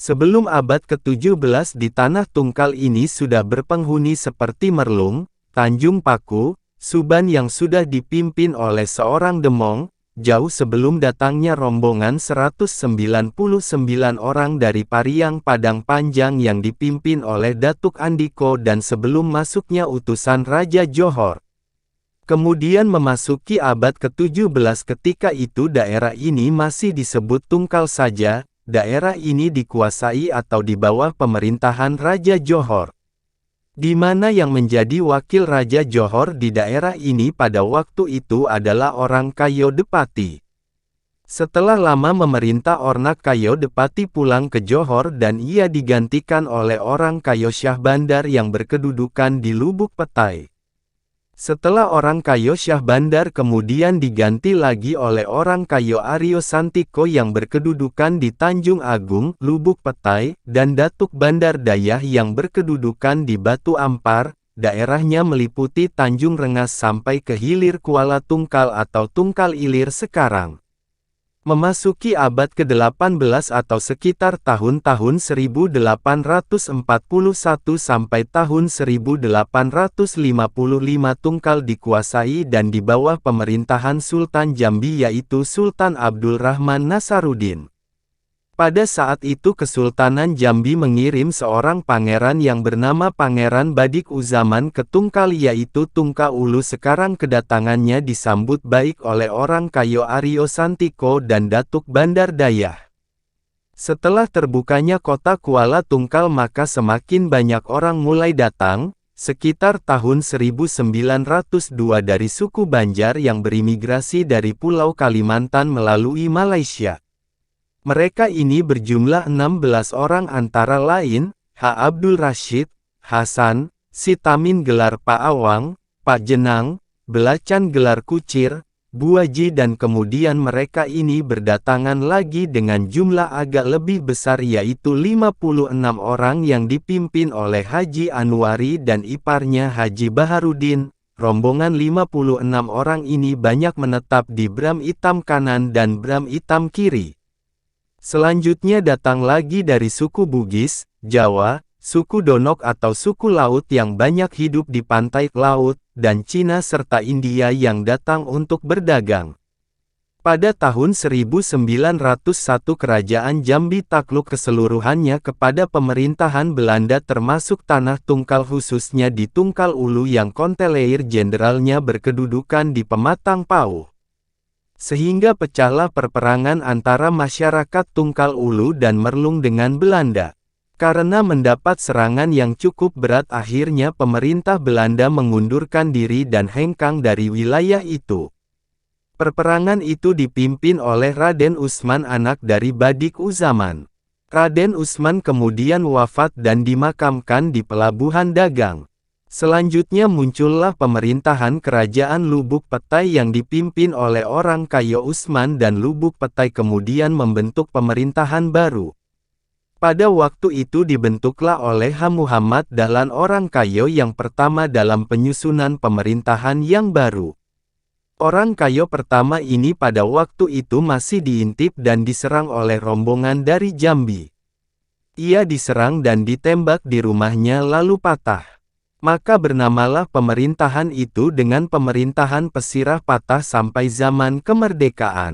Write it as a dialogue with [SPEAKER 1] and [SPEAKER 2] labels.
[SPEAKER 1] Sebelum abad ke-17 di Tanah Tungkal ini sudah berpenghuni seperti Merlung, Tanjung Paku, Suban yang sudah dipimpin oleh seorang Demong, jauh sebelum datangnya rombongan 199 orang dari Pariang Padang Panjang yang dipimpin oleh Datuk Andiko dan sebelum masuknya utusan Raja Johor. Kemudian memasuki abad ke-17 ketika itu daerah ini masih disebut Tungkal saja, daerah ini dikuasai atau di bawah pemerintahan Raja Johor. Di mana yang menjadi wakil Raja Johor di daerah ini pada waktu itu adalah orang Kayodepati. Setelah lama memerintah Ornak Kayodepati pulang ke Johor dan ia digantikan oleh orang Kayo Syah Bandar yang berkedudukan di Lubuk Petai. Setelah orang Kayo Syah Bandar kemudian diganti lagi oleh orang Kayo Aryo Santiko yang berkedudukan di Tanjung Agung, Lubuk Petai, dan Datuk Bandar Dayah yang berkedudukan di Batu Ampar, daerahnya meliputi Tanjung Rengas sampai ke hilir Kuala Tungkal atau Tungkal Ilir sekarang. Memasuki abad ke-18 atau sekitar tahun-tahun 1841 sampai tahun 1855 Tungkal dikuasai dan di bawah pemerintahan Sultan Jambi yaitu Sultan Abdul Rahman Nasaruddin. Pada saat itu Kesultanan Jambi mengirim seorang pangeran yang bernama Pangeran Badik Uzaman ke Tungkal yaitu Tungka Ulu. Sekarang kedatangannya disambut baik oleh orang Kayo Aryo Santiko dan Datuk Bandar Dayah. Setelah terbukanya kota Kuala Tungkal maka semakin banyak orang mulai datang, sekitar tahun 1902 dari suku Banjar yang berimigrasi dari Pulau Kalimantan melalui Malaysia. Mereka ini berjumlah 16 orang antara lain, H. Abdul Rashid, Hasan, Sitamin gelar Pak Awang, Pak Jenang, Belacan gelar Kucir, Buaji dan kemudian mereka ini berdatangan lagi dengan jumlah agak lebih besar yaitu 56 orang yang dipimpin oleh Haji Anwari dan iparnya Haji Baharudin. Rombongan 56 orang ini banyak menetap di Bram Hitam kanan dan Bram Hitam kiri. Selanjutnya datang lagi dari suku Bugis, Jawa, suku Donok atau suku Laut yang banyak hidup di pantai laut, dan Cina serta India yang datang untuk berdagang. Pada tahun 1901 Kerajaan Jambi takluk keseluruhannya kepada pemerintahan Belanda termasuk Tanah Tungkal khususnya di Tungkal Ulu yang Konteleir Jenderalnya berkedudukan di Pematang Pauh. Sehingga pecahlah perperangan antara masyarakat Tungkal Ulu dan Merlung dengan Belanda. Karena mendapat serangan yang cukup berat akhirnya pemerintah Belanda mengundurkan diri dan hengkang dari wilayah itu. Perperangan itu dipimpin oleh Raden Usman anak dari Badik Uzaman. Raden Usman kemudian wafat dan dimakamkan di Pelabuhan Dagang. Selanjutnya muncullah pemerintahan Kerajaan Lubuk Petai yang dipimpin oleh orang Kayo Usman dan Lubuk Petai kemudian membentuk pemerintahan baru. Pada waktu itu dibentuklah oleh H. Muhammad Dahlan orang Kayo yang pertama dalam penyusunan pemerintahan yang baru. Orang Kayo pertama ini pada waktu itu masih diintip dan diserang oleh rombongan dari Jambi. Ia diserang dan ditembak di rumahnya lalu patah. Maka bernamalah pemerintahan itu dengan pemerintahan Pesirah Patah sampai zaman kemerdekaan.